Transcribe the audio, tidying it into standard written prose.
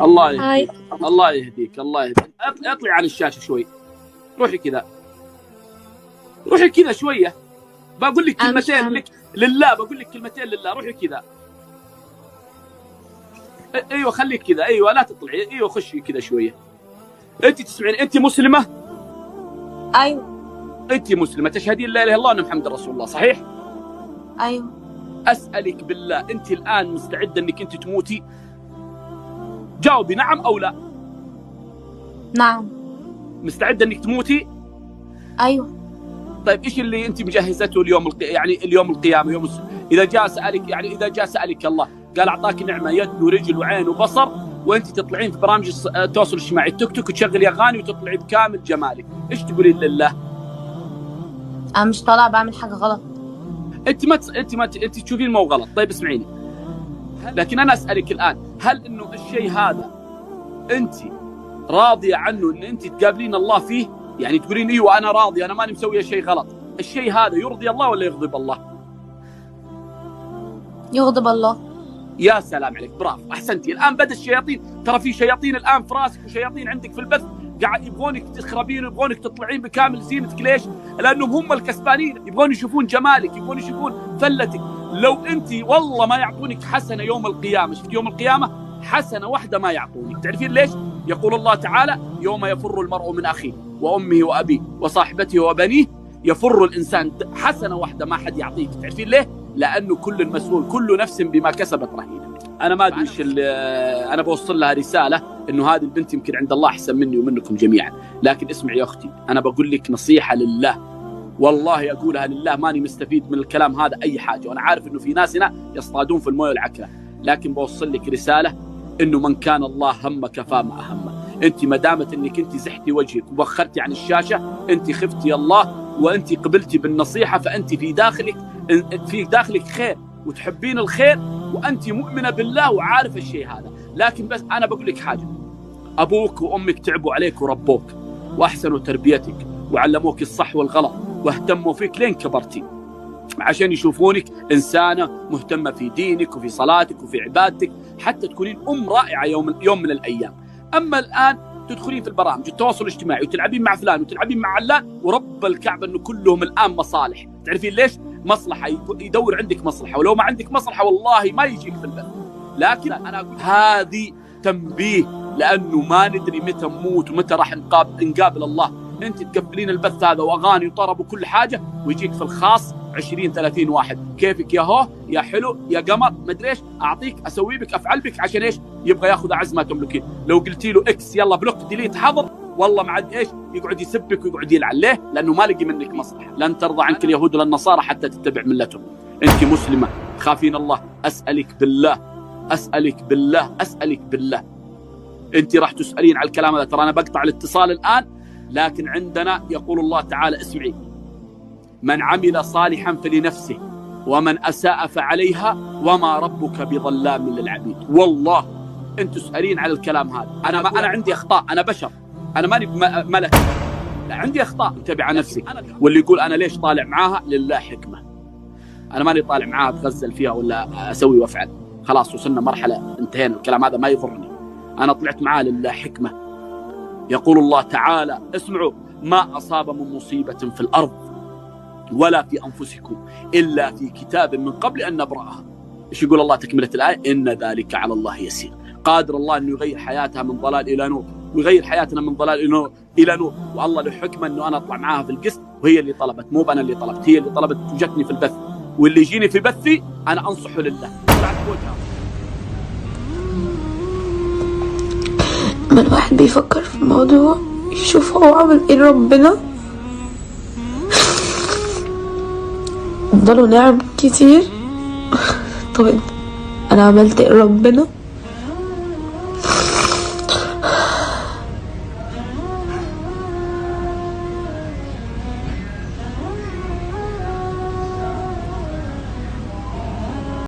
الله هاي. يهديك الله يهديك الله يهديك. اطلعي عن الشاشة شوي، روحي كذا، روحي كذا شوية. بقول لك كلمتين لك لله، بقول لك كلمتين لله، روحي كذا. ايوه خليك كذا، ايوه لا تطلعي، ايوه خشي كذا شوية. انت تسمعين؟ انت مسلمة؟ ايوه. انت مسلمة تشهدين لا اله الا الله وان محمد رسول الله، صحيح؟ ايوه. اسألك بالله، انت الان مستعدة انك انت تموتي؟ جاوبي نعم او لا. نعم. مستعدة انك تموتي؟ ايوه. طيب ايش اللي انت مجهزته اليوم يعني اليوم القيامة، يوم اذا جاء سألك، يعني اذا جاء سألك الله قال اعطاك نعمة يد ورجل وعين وبصر، وانت تطلعين في برامج التواصل الاجتماعي التيك توك وتشغلي اغاني وتطلعي بكامل جمالك، ايش تقولين لله؟ انا مش طالعه بعمل حاجه غلط. انت تشوفين مو غلط. طيب اسمعيني، لكن انا اسالك الان، هل انه الشيء هذا انت راضيه عنه ان انت تقابلين الله فيه؟ يعني تقولين ايوه انا راضي، انا ماني مسويه شيء غلط. الشيء هذا يرضي الله ولا يغضب الله؟ يغضب الله. يا سلام عليك، برافو، احسنتي. الان بدا الشياطين، ترى في شياطين الان في راسك وشياطين عندك في البث قاعد يبغونك تخربين ويبغونك تطلعين بكامل زينتك. ليش؟ لانهم هم الكسبانين، يبغون يشوفون جمالك، يبغون يشوفون فلتك. لو انت والله ما يعطونك حسنه يوم القيامه، شفت يوم القيامه حسنه واحده ما يعطونك. تعرفين ليش؟ يقول الله تعالى يوم يفر المرء من اخيه وامه وابيه وصاحبته وبنيه، يفر الانسان، حسنه واحده ما حد يعطيك. تعرفين ليه؟ لانه كل المسؤول، كل نفس بما كسبت رهينه. انا ما ادري ايش انا بوصل لها رساله انه هذه البنت يمكن عند الله احسن مني ومنكم جميعا. لكن اسمعي يا اختي، انا بقول لك نصيحه لله، والله اقولها لله، ماني مستفيد من الكلام هذا اي حاجه، وانا عارف انه في ناس هنا يصطادون في المويه العكره، لكن بوصل لك رساله انه من كان الله همك فما اهمه. انت ما دامت انك انت زحتي وجهك وبخرتي عن الشاشه، انت خفتي الله وانت قبلتي بالنصيحه، فانت في داخلك خير وتحبين الخير وانت مؤمنه بالله وعارف الشيء هذا. لكن بس انا بقول لك حاجه، ابوك وامك تعبوا عليك وربوك واحسنوا تربيتك وعلموك الصح والغلط واهتموا فيك لين كبرتي، عشان يشوفونك انسانه مهتمه في دينك وفي صلاتك وفي عبادتك، حتى تكونين رائعه يوم من الايام. اما الان تدخلين في البرامج التواصل الاجتماعي وتلعبين مع فلان وتلعبين مع علان، ورب الكعبه انه كلهم الان مصالح. تعرفين ليش؟ مصلحه، يدور عندك مصلحه، ولو ما عندك مصلحه والله ما يجيك في البث. لكن انا اقول هذه تنبيه، لانه ما ندري متى نموت ومتى راح نقابل الله. انت تقفلين البث هذا واغاني وطرب وكل حاجه، ويجيك في الخاص 20-30 واحد كيفك يا هو يا حلو يا قمر مدري ايش، اعطيك اسوي بك افعل بك، عشان ايش؟ يبغى ياخذ اعز ما تملكين. لو قلتي له اكس يلا بلوك ديليت حظر، والله ما عاد ايش يقعد يسبك ويقعد يلعن. ليه؟ لانه ما لقي منك مصلحه. لن ترضى عنك اليهود ولا النصارى حتى تتبع ملتهم. انت مسلمه خافين الله، اسالك بالله اسالك بالله اسالك بالله، انت راح تسالين على الكلام هذا. ترى انا بقطع الاتصال الان، لكن عندنا يقول الله تعالى، اسمعي، من عمل صالحا فلنفسه ومن اساء فعليها وما ربك بظلام للعبيد. والله انت تسالين على الكلام هذا. انا عندي اخطاء، انا بشر، انا ماني ملك، لا عندي اخطاء، انتبه نفسك. واللي يقول انا ليش طالع معاها، لله حكمه. انا ماني طالع معاها اتغزل فيها ولا اسوي وافعل، خلاص وصلنا مرحله انتهينا، الكلام هذا ما يضرني. انا طلعت معاها لله حكمه. يقول الله تعالى، اسمعوا، ما اصاب من مصيبه في الارض ولا في انفسكم الا في كتاب من قبل ان نبراها. ايش يقول الله تكمله الايه؟ ان ذلك على الله يسير. قادر الله انه يغير حياتها من ضلال الى نور، ويغير حياتنا من ضلال الى نور. والله له حكمه انه انا اطلع معاها في القسط، وهي اللي طلبت، مو انا اللي طلبت، هي اللي طلبت وجتني في البث، واللي يجيني في بثي انا انصحه لله. لما الواحد بيفكر في الموضوع يشوف هو عمل ايه لربنا، ضلوا نعم كتير. طيب انا عملت ايه لربنا؟